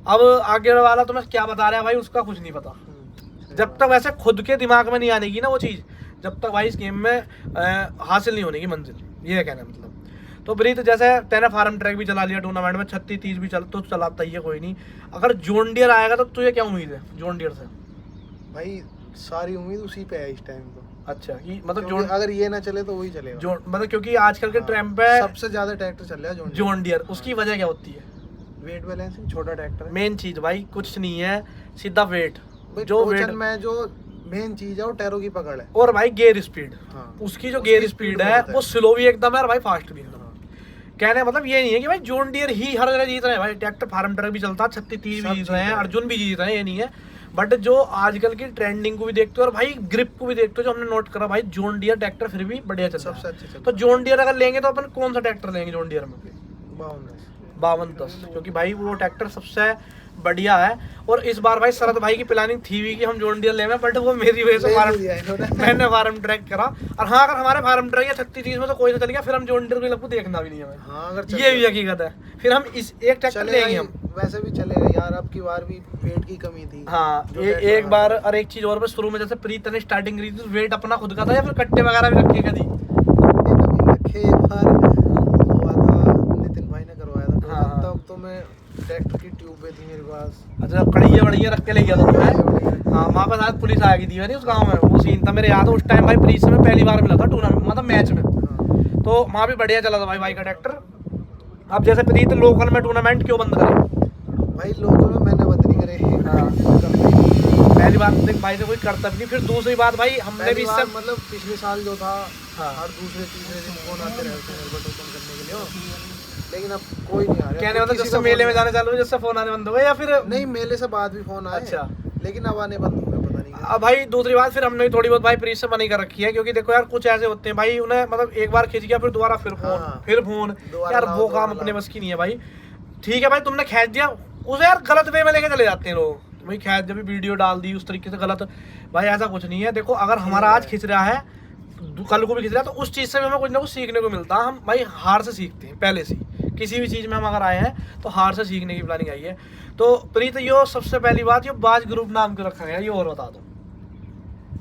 अब आगे वाला तुम्हें क्या बता रहा है भाई उसका कुछ नहीं पता, जब तक वैसे खुद के दिमाग में नहीं आने की ना वो चीज़, जब तक भाई इस गेम में हासिल नहीं होने की मंजिल, ये कहना है मतलब। तो प्रीत जैसे तेने फार्म ट्रैक भी चला लिया टूर्नामेंट में, 36-30 भी तो चलाता ही है कोई नहीं, अगर जॉन डियर आएगा तो तुझे क्या उम्मीद है जॉन डियर से? भाई सारी उम्मीद उसी पे है इस टाइम तो। अच्छा कि मतलब अगर ये ना चले तो वही चलेगा जो मतलब क्योंकि आजकल के ट्रैम पे सबसे ज्यादा ट्रैक्टर चल रहा है जॉन डियर, उसकी वजह क्या होती है? वेट बैलेंसिंग, छोटा ट्रैक्टर है मेन चीज भाई, कुछ नहीं है सीधा वेट, जो वेट में जो मेन चीज है वो टैरो की पकड़ है, और भाई गेयर स्पीड, हाँ। उसकी जो गेयर स्पीड है वो स्लो भी एकदम है और भाई फास्ट भी एकदम। कहने मतलब ये नहीं है कि भाई जॉन डियर ही हर जगह जीत रहे हैं, भाई ट्रैक्टर फार्म ट्रक भी चलता है, 36-30 भी जीत रहे हैं, अर्जुन भी जीत रहे हैं, ये नहीं है। बट जो आजकल की ट्रेंडिंग को भी देखते हो और भाई ग्रिप को भी देखते हो, जो हमने नोट करा भाई जॉन डियर ट्रैक्टर फिर भी बढ़िया चल रहा है। तो जॉन डियर अगर लेंगे तो अपन कौन सा ट्रैक्टर लेंगे जॉन डियर में? 5210, क्योंकि भाई वो ट्रैक्टर सबसे बढ़िया है। और इस बार भाई शरद भाई की प्लानिंग थी भी कि हम जॉन डियर लेंगे, बट वो मेरी वजह से मैंने फार्म ट्रैक करा। और हाँ अगर हमारे फार्म ट्रैक या 36-30 में तो कोई सा चल गया फिर हम जॉन डियर को लगभग देखना भी नहीं हमें, हाँ, अगर ये भी हकीकत है, फिर हम इस एक ट्रैक्टर लेंगे हम। वैसे भी चलेगा यार, अब की बार भी वेट की कमी थी। हाँ एक बार, और एक चीज और शुरू में जैसे प्रीत ने स्टार्टिंग करी थी वेट अपना खुद का था या फिर कट्टे वगैरह भी रखे? कभी रखे एक बार हुआ था, नितिन भाई ने करवाया था। हाँ। तब तो मैं ट्रैक्टर की ट्यूब पे थी मेरे पास। अच्छा कड़िया रख के ले गया था तुम्हें? हाँ वहाँ पर शायद पुलिस आ गई थी उस गाँव में, वो सीन था मेरे याद है। उस टाइम भाई प्रीत से मैं पहली बार मिला था टूर्नामेंट मतलब मैच में, तो वहाँ भी बढ़िया चला था भाई का ट्रैक्टर। अब जैसे प्रीत लोकल में टूर्नामेंट क्यों बंद करे? भाई लोकल में मैंने बंद नहीं करे। पहली बात देख भाई से कोई करता भी नहीं, फिर दूसरी बात भाई हमने भी इससे मतलब पिछले साल जो था हाँ। हर दूसरे तीसरे दिन फोन आते रहे थे मेरे को टोकन करने के लिए, लेकिन अब कोई नहीं आ रहा। कहने मतलब जैसे मेले में जाने चालू है, जिससे फोन आने बंद हो गए या फिर नहीं मेले से बाद भी फोन आए। अच्छा। लेकिन अब आने बंद हो गए, पता नहीं। अब भाई दूसरी बात फिर हमने थोड़ी बहुत भाई प्रीत से मनी कर रखी है, क्योंकि देखो यार कुछ ऐसे होते हैं भाई उन्हें मतलब एक बार खींच गया फिर दोबारा फिर फोन हाँ। फिर फोन, यार वो काम अपने बस की नहीं है भाई। ठीक है भाई तुमने खींच दिया उसे, यार गलत वे में लेके चले जाते हैं लोग भाई, खैर जब भी वीडियो डाल दी उस तरीके से गलत। भाई ऐसा कुछ नहीं है, देखो अगर हमारा आज खिंच रहा है कल को भी खिंच रहा है तो उस चीज़ से भी हमें कुछ ना कुछ सीखने को मिलता है। हम भाई हार से सीखते हैं पहले से, किसी भी चीज़ में हम अगर आए हैं तो हार से सीखने की प्लानिंग आई है। तो प्रीत यो सबसे पहली बात, यो बाज ग्रुप नाम क्यों रखा गया ये और बता दो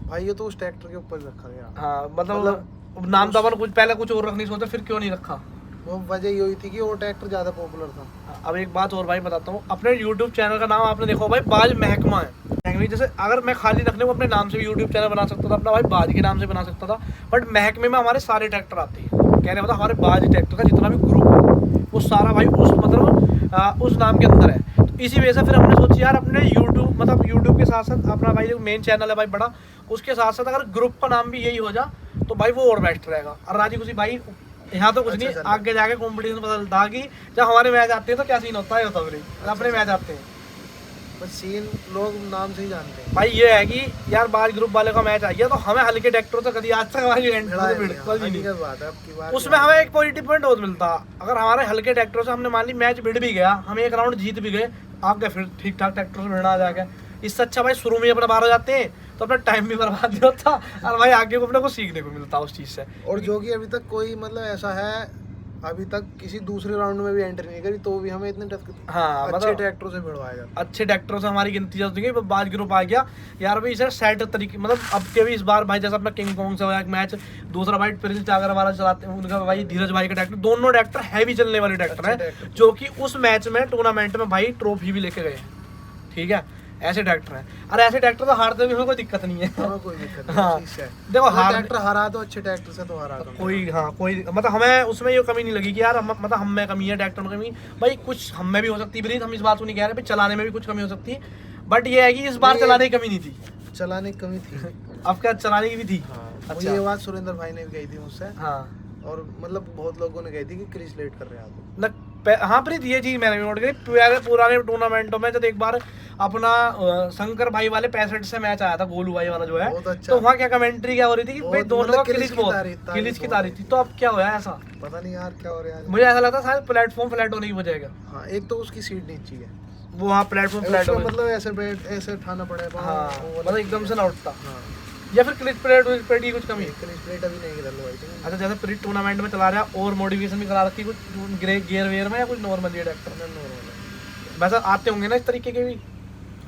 भाई। ये तो उस ट्रैक्टर के ऊपर रखा गया। हाँ मतलब नाम तो अपन कुछ पहले कुछ और रखने सोचा, फिर क्यों नहीं रखा? वो वजह यही थी कि वो ट्रैक्टर ज़्यादा पॉपुलर था। अब एक बात और भाई बताता हूँ, अपने YouTube चैनल का नाम आपने देखो भाई बाज महकमा है। महकमे जैसे अगर मैं खाली रखने को अपने नाम से भी YouTube चैनल बना सकता था अपना, भाई बाज के नाम से बना सकता था, बट महकमे में हमारे सारे ट्रैक्टर आते हैं। कहने मतलब हमारे बाज ट्रैक्टर का जितना भी ग्रुप है वो सारा भाई उस मतलब उस नाम के अंदर है। तो इसी वजह से फिर हमने सोची यार अपने YouTube मतलब YouTube के साथ साथ अपना भाई जो मेन चैनल है भाई बड़ा, उसके साथ साथ अगर ग्रुप का नाम भी यही हो जा तो भाई वो और बेस्ट रहेगा। और राजी खुशी भाई यहाँ तो कुछ नहीं, आगे जाके कंपटीशन पता चलता कि जब हमारे मैच आते हैं तो क्या सीन होता है अपने मैच आते हैं बस सीन लोग नाम से ही जानते हैं भाई। ये है कि यार बाज ग्रुप वाले का मैच आ गया तो हमें हल्के ट्रैक्टरों से कभी आज तक हमारी उसमें हमें एक पॉजिटिव पॉइंट और मिलता। अगर हमारे हल्के ट्रैक्टरों से हमने मान ली मैच भिड़ भी गया, हम एक राउंड जीत भी गए, आगे फिर ठीक ठाक ट्रैक्टर से भिड़ना आ जाएगा। इससे अच्छा भाई शुरू में अपने बाहर हो जाते हैं तो अपना टाइम भी बर्बाद नहीं होता और भाई आगे को अपने को सीखने को मिलता उस चीज़ से। और जो कि अभी तक कोई मतलब ऐसा है अभी तक किसी दूसरे राउंड में भी एंट्री नहीं करी तो भी हमें इतने हाँ अच्छे ट्रैक्टरों से भिड़वाया जाता। अच्छे ट्रैक्टरों से हमारी गिनती जाती है। बाज ग्रुप आ गया यार भाई इसे सेट तरीके मतलब अब के भी इस बार भाई जैसा अपना किंग कॉन्ग से हुआ एक मैच, दूसरा भाई प्रिंस टागर वाला चलाते हैं उनका भाई धीरज भाई का ट्रैक्टर, दोनों ट्रैक्टर हैवी चलने वाले ट्रैक्टर हैं जो कि उस मैच में टूर्नामेंट में भाई ट्रॉफी भी लेके गए हैं। ठीक है ऐसे ट्रैक्टर हैं और ऐसे ट्रैक्टर तो हारते भी हमें कोई दिक्कत नहीं है। कोई दिक्कत हाँ नहीं। देखो ट्रैक्टर हरा तो अच्छे ट्रैक्टर से तो हरा कोई हाँ कोई मतलब हमें उसमें ये कमी नहीं लगी कि यार मतलब हम में कमी है ट्रैक्टर में कमी, भाई कुछ हम में भी हो सकती है, हम इस बात को नहीं कह रहे भाई चलाने में भी कुछ कमी हो सकती है, बट ये है कि इस बार चलाने की कमी नहीं थी, चलाने की कमी थी। अब क्या चलाने की भी थी। अच्छा ये बात सुरेंद्र भाई ने भी कही थी मुझसे। हाँ और मतलब बहुत लोगों ने कही थी कि क्रिस लेट कर रहे हैं आप। हाँ प्रीत ये चीज मैंने भी नोट करी पुराने टूर्नामेंटों में जब एक बार अपना शंकर भाई वाले 65 से मैच आया था गोलू भाई वाला जो है अच्छा। तो वहाँ क्या कमेंट्री क्या हो रही थी कि भाई दोनों का क्लिच की तारीफ थी। तो अब क्या हुआ ऐसा पता नहीं यार क्या हो रहा है, मुझे ऐसा लगता है शायद प्लेटफॉर्म फ्लैट होने की वजह है। हाँ एक तो उसकी सीट नीचे है वो हाँ प्लेटफॉर्म फ्लैट हो मतलब ऐसे उठाना पड़ेगा। हाँ मतलब एकदम से ना उठता हाँ। या फिर क्लिच प्लेट की कुछ कमी है। क्लिच प्लेट अभी नहीं डलवाई थी। अच्छा जैसे प्री टूर्नामेंट में चला रहा है और मॉडिफिकेशन भी करा रखी कुछ गियर वेयर में या कुछ नॉर्मल ये ट्रैक्टर में नॉर्मल वैसे आते होंगे ना इस तरीके के भी।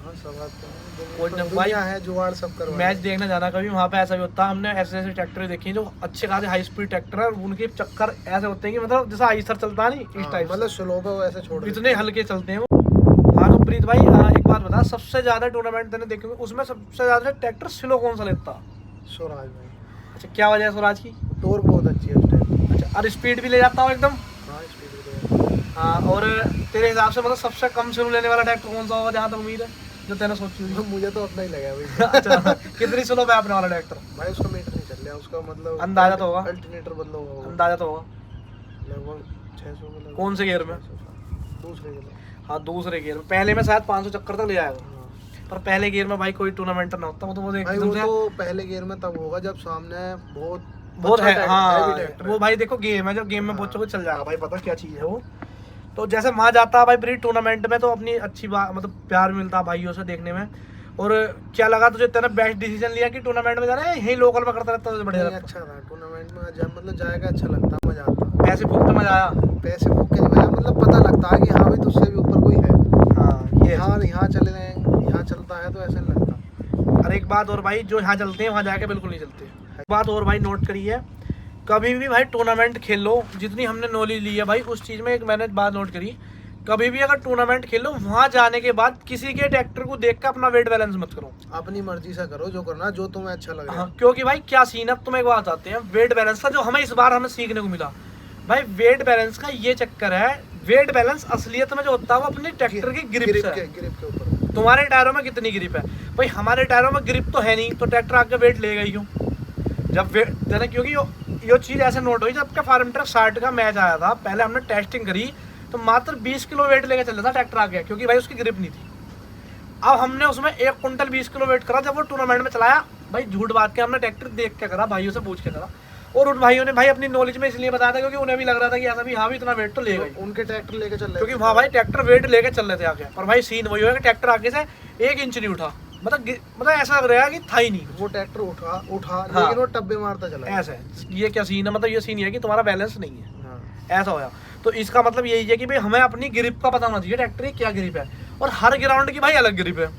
हाँ सब आते हैं कोई जब भाई है जुगाड़ सब करवा मैच देखने जाना कभी वहाँ पे ऐसा भी होता है। हमने ऐसे ऐसे ट्रैक्टर देखे हैं जो अच्छे खासे हाई स्पीड ट्रैक्टर है, उनके चक्कर ऐसे होते हैं कि मतलब जैसा आइसर चलता है नहीं इस टाइप मतलब स्लो पे ऐसे छोड़ इतने हल्के चलते हैं वो। हाँ तो प्रीत भाई एक बात बता, सबसे ज्यादा टूर्नामेंट मैंने देखे उसमें सबसे ज्यादा ट्रैक्टर स्लो कौन सा लेता? स्वराज भाई। अच्छा क्या वजह है स्वराज की? टोर बहुत अच्छी है उस टाइम। अच्छा और स्पीड भी ले जाता हूँ एकदम। हाँ स्पीड भी। हाँ और तेरे हिसाब से मतलब सबसे कम स्लो लेने वाला ट्रैक्टर कौन सा होगा जहाँ तक उम्मीद है जो तेने सोची हुई? मुझे तो अपना ही लगा भाई। अच्छा कितनी स्लो पे अपने वाला ट्रैक्टर? भाई उसका मीटर नहीं चल रहा, उसका मतलब अंदाजा तो होगा, अल्टरनेटर बदला होगा, अंदाजा तो होगा लगभग 600 मतलब। कौन से गियर में? दूसरे गियर। हाँ दूसरे गियर में, पहले में शायद 500 चक्कर तक ले जाएगा पर पहले गियर में भाई कोई टूर्नामेंट ना होता वो तो भाई वो तो पहले गियर में तब होगा जब सामने बहुत है। हाँ वो भाई देखो गेम है, जब गेम में बच्चों को चल जाएगा भाई पता क्या चीज़ है वो। तो जैसे वहाँ जाता है भाई प्री टूर्नामेंट में तो अपनी अच्छी बात मतलब प्यार मिलता भाइयों से देखने में। और क्या लगा तुझे तेरा बेस्ट डिसीजन लिया कि टूर्नामेंट में जाना है यही लोकल में करता रहता बढ़िया रहता? अच्छा था टूर्नामेंट में जब मतलब जाएगा अच्छा लगता, मजा आता। पैसे फूकते मजा आया? पैसे फूक के मजा मतलब पता लगता है कि हाँ भाई तुझसे भी ऊपर कोई है। हाँ ये यहाँ चले जाए यहाँ चलता है तो ऐसा नहीं लगता। और एक बात और भाई जो यहाँ चलते हैं वहाँ जाके बिल्कुल नहीं चलते। एक बात और भाई नोट करी है, कभी भी भाई टूर्नामेंट खेल लो, जितनी हमने नॉलेज ली है भाई उस चीज़ में एक मैंने बात नोट करी, कभी भी अगर टूर्नामेंट खेलो वहाँ जाने के बाद किसी के ट्रैक्टर को देख कर अपना वेट बैलेंस मत करो, अपनी मर्जी से करो जो करना जो तुम्हें अच्छा लगे। हाँ क्योंकि भाई क्या सीन है, अब तुम्हें एक बात आते हैं वेट बैलेंस का जो हमें इस बार हमें सीखने को मिला। भाई वेट बैलेंस का ये चक्कर है, वेट बैलेंस असलियत में जो होता है वो अपने ट्रैक्टर की ग्रिप से है। ग्रिप के ऊपर तुम्हारे टायरों में कितनी ग्रिप है भाई, हमारे टायरों में ग्रिप तो है नहीं, तो ट्रैक्टर आगे वेट लेगा ही क्यों जब वेट देना, क्योंकि ये चीज़ ऐसे नोट हुई जब फार्म ट्रक 60 का मैच आया था, पहले हमने टेस्टिंग करी तो मात्र 20 किलो वेट लेके चल रहा था ट्रैक्टर आगे, क्योंकि भाई उसकी ग्रिप नहीं थी। अब हमने उसमें 1 कुंटल 20 किलो वेट करा, जब वो टूर्नामेंट में चलाया भाई झूठ बात के हमने ट्रैक्टर देख के करा, भाइयों से पूछ के करा, और उन भाइयों ने भाई अपनी नॉलेज में इसलिए बताया था क्योंकि उन्हें भी लग रहा था कि ऐसा भी हाँ भी इतना वेट तो लेगा, उनके ट्रैक्टर लेके चल रहे, क्योंकि वहाँ भाई ट्रैक्टर वेट लेके चल रहे थे आगे, और भाई सीन वही है कि ट्रैक्टर आगे से 1 इंच नहीं उठा, मतलब ऐसा लग रहा है कि था ही नहीं, वो ट्रैक्टर उठा हाँ, लेकिन वो टब्बे मारता चला। ऐसा है, ये क्या सीन है, मतलब ये सीन है कि तुम्हारा बैलेंस नहीं है, हाँ। ऐसा होया। तो इसका मतलब यही है कि भाई हमें अपनी ग्रिप का पता होना चाहिए, ट्रैक्टर की क्या ग्रिप है, और हर ग्राउंड की भाई अलग ग्रिप है,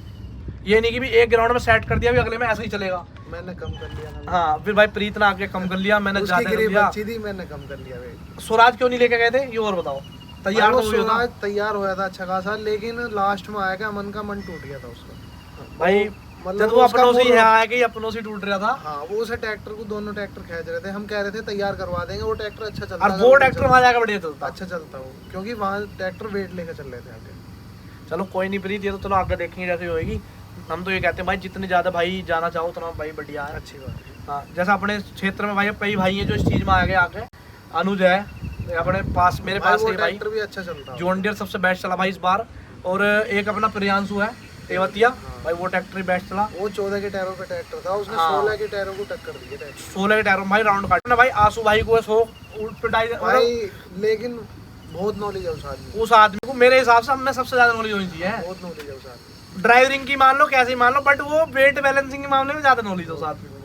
ये नहीं कि भी एक ग्राउंड में सेट कर दिया भी अगले में ऐसा ही चलेगा। मैंने कम कर लिया ना, हाँ फिर भाई प्रीत ने आगे कम कर लिया, मैंने ज्यादा कर लिया, अच्छी थी, मैंने कम कर लिया भाई। स्वराज क्यों नहीं लेके गए थे ये और बताओ, तैयार तो स्वराज तैयार होया था अच्छा खासा, लेकिन लास्ट में आया क्या मन का मन टूट गया था उसका भाई, मतलब वो अपनों से आया कि अपनों से टूट रहा था। हाँ, वो उसे ट्रैक्टर को दोनों ट्रैक्टर खींच रहे थे, हम कह रहे थे तैयार करवा देंगे, वो ट्रैक्टर अच्छा चलता और वो ट्रैक्टर वहाँ जाकर बढ़िया चलता, अच्छा चलता हो, क्योंकि वहाँ ट्रैक्टर वेट लेकर चल रहे थे आगे। चलो कोई नहीं प्रीत, ये तो चलो आगे देखेंगे जैसे होगी, हम तो ये कहते हैं भाई जितने ज्यादा भाई जाना चाहो उतना भाई बढ़िया है, अच्छी बात है। हाँ जैसा अपने क्षेत्र में भाई कई भाई हैं जो इस चीज में आगे आके, अनुज है अपने पास, मेरे पास है भाई, भी अच्छा चलता है, जॉन डियर सबसे बेस्ट चला भाई इस बार, और एक अपना प्रियांशु है तेवतिया, भाई वो ट्रैक्टर ही बेस्ट चला, वो 14 के टायरों पे ट्रैक्टर था, उसने 16 के टायरों को टक्कर दी है, 16 के टायरों में भाई राउंड काटना भाई, आंसू भाई को 100 भाई, लेकिन बहुत नॉलेज है उस आदमी को, मेरे हिसाब से हमें सबसे ज्यादा नॉलेज होनी चाहिए, बहुत नॉलेज है उस आदमी, ड्राइविंग की मान लो कैसे मान लो, बट वो वेट बैलेंसिंग के मामले में ज्यादा नॉलेज है उस आदमी को।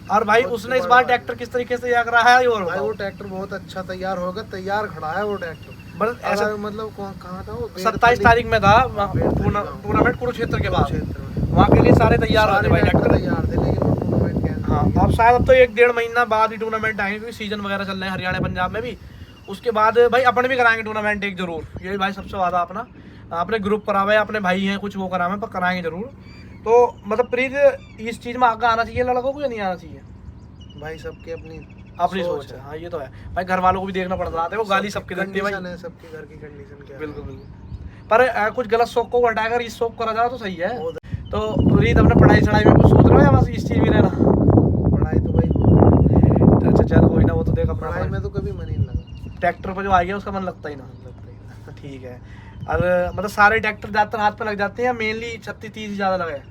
और भाई उसने इस बार ट्रैक्टर किस तरीके से तैयार करा है, और भाई वो ट्रैक्टर बहुत अच्छा तैयार होगा, तैयार खड़ा है वो ट्रैक्टर, बस ऐसा मतलब कहाँ था वो, 27 तारीख में था टूर्नामेंट कुरुक्षेत्र के बाद, वहाँ के लिए सारे तैयार हो भाई ट्रैक्टर तैयार थे, लेकिन वो टूर्नामेंट क्या, हाँ अब शायद अब तो 1-1.5 महीना बाद ही टूर्नामेंट आएंगे, क्योंकि सीजन वगैरह चल रहे हैं हरियाणा पंजाब में भी, उसके बाद भाई अपन भी कराएंगे टूर्नामेंट एक जरूर, ये भाई सबसे ज्यादा अपना अपने ग्रुप करा हुआ है, अपने भाई हैं कुछ वो करा हुए पर कराएंगे जरूर। तो मतलब प्रीत इस चीज में आगे आना चाहिए लड़कों को या नहीं आना चाहिए भाई, सबकी अपनी सोच है, हाँ ये तो है भाई, घर वालों को भी देखना पड़ रहा है, वो गाली सबके देती है भाई, सबके घर की कंडीशन क्या है, बिल्कुल बिल्कुल, पर कुछ गलत शौक को हटाकर इस शौक करा जाए तो सही है। तो प्रीत अपने पढ़ाई चढ़ाई में कुछ सोच रहे हो या बस इस चीज में रहना, पढ़ाई तो भाई अच्छा चल कोई ना, वो तो देख अपना, पढ़ाई में तो कभी मन ही नहीं लगा, ट्रैक्टर पर जो आ गया उसका मन लगता ही ना, ठीक है। और मतलब सारे ट्रैक्टर ज्यादातर हाथ पे लग जाते हैं या मेनली 36-30 ही ज्यादा लगे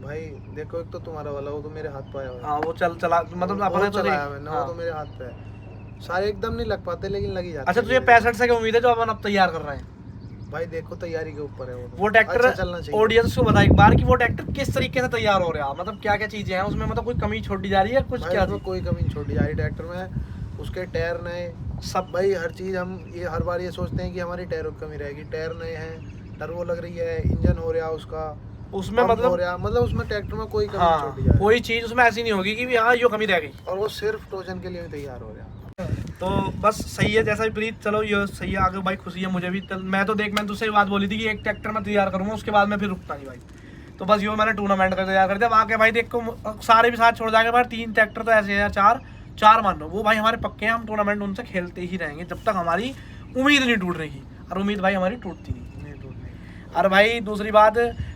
भाई? देखो एक तो तुम्हारा वाला वो तो मेरे हाथ पे आया हुआ है, हाँ वो चला मतलब अपने तो चलाया मैंने, वो तो मेरे हाथ पे है, सारे एकदम नहीं लग पाते लेकिन लग ही जाते। अच्छा तुझे 65 से क्या उम्मीद है जो अपन अब तैयार कर रहे हैं? भाई देखो तैयारी के ऊपर है वो ट्रैक्टर, अच्छा चलना चाहिए। ऑडियंस को बता एक बार कि वो ट्रैक्टर किस तरीके से तैयार हो रहा है, मतलब क्या क्या चीजें हैं उसमें, मतलब कोई कमी छोड़ी जा रही है कुछ, क्या कोई कमी नहीं छोड़ी जा रही ट्रैक्टर में, उसके टायर नए सब भाई, हर चीज हम ये हर बार ये सोचते हैं कि हमारी टायरों की कमी रहेगी, टायर नए हैं, टर्बो लग रही है, इंजन हो रहा उसका उसमें, मतलब उसमें ट्रैक्टर में कोई कमी हाँ, छोड़ी जा रही, कोई चीज उसमें ऐसी नहीं होगी कि हाँ ये कमी रह गई, और वो सिर्फ टोजन के लिए तैयार हो रहा। तो बस सही है जैसा भी प्रीत, चलो ये सही है, आगे भाई खुशी है मुझे भी, मैं तो देख मैंने तुझसे बात बोली थी कि एक ट्रैक्टर में तैयार करूंगा उसके बाद मैं फिर रुकता नहीं भाई, तो बस ये मैंने टूर्नामेंट का तैयार कर दिया, वहाँ के भाई देखो सारे भी साथ छोड़ जाएंगे, भाई 3 ट्रैक्टर तो ऐसे हैं, 4 मान लो, वो भाई हमारे पक्के हैं, हम टूर्नामेंट उनसे खेलते ही रहेंगे जब तक हमारी उम्मीद नहीं टूट रही, और उम्मीद भाई हमारी टूटती नहीं। और भाई दूसरी बात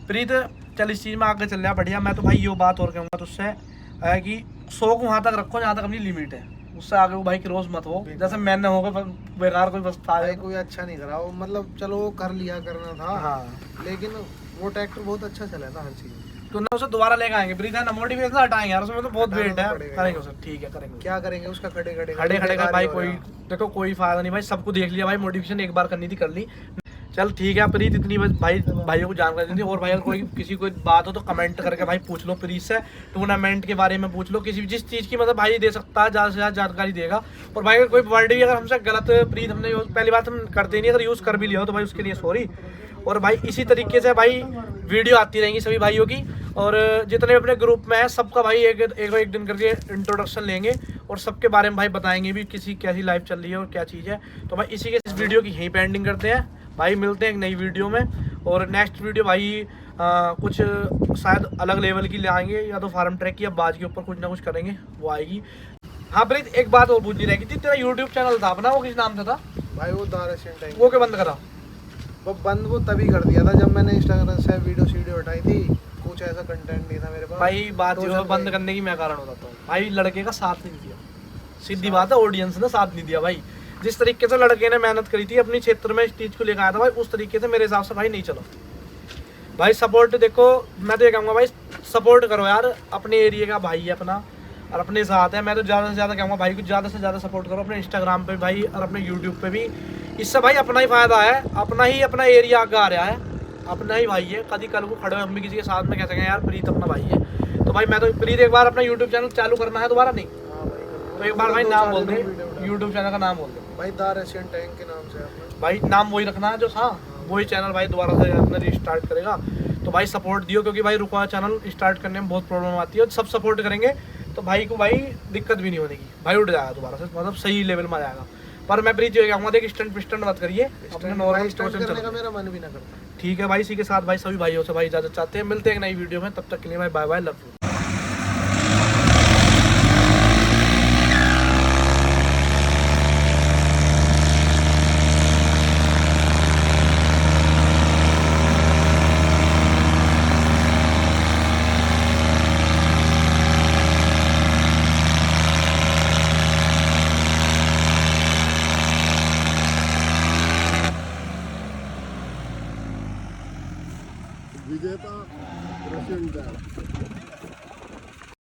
प्रीत, चल इस चीज़ में आगे चल रहा बढ़िया, मैं तो भाई ये बात और कहूँगा तुझसे कि 100 को वहाँ तक रखो जहाँ तक अपनी लिमिट है, उससे आगे वो भाई क्रोज मत हो, जैसे मैंने होगा बेकार कोई बस था कोई अच्छा नहीं करा वो, मतलब चलो वो कर लिया करना था, हाँ लेकिन वो ट्रैक्टर बहुत अच्छा चला था हर चीज, तो ना उसे दोबारा लेके आएंगे प्रीत है ना, मोटिवेशन हटाएंगे यार, उसमें तो बहुत वेट है, करेंगे उसे, ठीक है करेंगे, क्या करेंगे उसका खड़े का भाई कोई देखो कोई फायदा नहीं भाई, सबको देख लिया भाई, मोटिवेशन एक बार करनी थी कर ली, चल ठीक है प्रीत, इतनी भाई भाइयों को जानकारी दी, और भाई अगर कोई किसी को बात हो तो कमेंट करके भाई पूछ लो प्रीत से, टूर्नामेंट के बारे में पूछ लो, किसी जिस चीज़ की मतलब भाई दे सकता है ज़्यादा से ज़्यादा जानकारी देगा, और भाई अगर कोई वर्ड भी अगर हमसे गलत प्रीत हमने पहली बात हम करते नहीं, अगर यूज़ कर भी लिया हो तो भाई उसके लिए सॉरी, और भाई इसी तरीके से भाई वीडियो आती रहेंगी सभी भाइयों की, और जितने अपने ग्रुप में है सबका भाई एक दिन करके इंट्रोडक्शन लेंगे और सबके बारे में भाई बताएंगे भी किसी कैसी लाइफ चल रही है और क्या चीज़ है। तो भाई इसी के इस वीडियो की यहीं पे एंडिंग करते हैं भाई, मिलते हैं एक नई वीडियो में, और नेक्स्ट वीडियो भाई कुछ शायद अलग लेवल की ले आएंगे, या तो फार्म ट्रैक की या बाज के ऊपर कुछ ना कुछ करेंगे वो आएगी। हाँ प्रीत, एक बात और पूछनी रहेगी थी, तेरा यूट्यूब चैनल था अपना, वो किस नाम से था? भाई वो द रशियन टैंक। वो क्यों बंद करा? वो तभी कर दिया था जब मैंने इंस्टाग्राम से वीडियो हटाई थी, कुछ ऐसा कंटेंट नहीं था मेरे पास। भाई बात ये बंद करने की मैं कारण बताता हूँ भाई, लड़के का साथ नहीं दिया, सीधी बात है, ऑडियंस ने साथ नहीं दिया भाई। जिस तरीके से लड़के ने मेहनत करी थी अपनी क्षेत्र में इस चीज को लेकर आया था भाई, उस तरीके से मेरे हिसाब से भाई नहीं चलो भाई। सपोर्ट देखो, मैं तो ये कहूँगा भाई सपोर्ट करो यार, अपने एरिया का भाई है अपना और अपने साथ है। मैं तो ज़्यादा से ज़्यादा कहूँगा भाई को ज़्यादा से ज़्यादा सपोर्ट करो अपने इंस्टाग्राम पे भाई और अपने यूट्यूब पे भी। इससे भाई अपना ही फ़ायदा है, अपना एरिया आगे आ रहा है, अपना ही भाई है। कभी कल को खड़े हो हम भी किसी के साथ में कह सकें यार प्रीत अपना भाई है। तो भाई मैं तो प्रीत एक बार अपना यूट्यूब चैनल चालू करना है दोबारा नहीं, तो एक बार भाई नाम बोल दे, यूट्यूब चैनल का नाम बोल दे भाई, द रशियन टैंक के नाम से अपना भाई। नाम वही रखना है जो था, वही चैनल भाई दोबारा से अपना रिस्टार्ट करेगा। तो भाई सपोर्ट दियो, क्योंकि भाई रुका चैनल स्टार्ट करने में बहुत प्रॉब्लम आती है, और सब सपोर्ट करेंगे तो भाई को भाई दिक्कत भी नहीं होने की, भाई उठ जाएगा दोबारा से, मतलब सही लेवल में आ जाएगा। पर मैं प्रीत ये कहूँगा, देख स्टंट पिस्टंट मत करिए, अपने नॉर्मल करने का मेरा मन भी ना करता। ठीक है भाई, इसी के साथ भाई सभी भाइयों से भाई इजाजत चाहते हैं, मिलते हैं एक नई वीडियो में, तब तक के लिए भाई बाय बाय, लव यू। विजेता रशियन टैंक।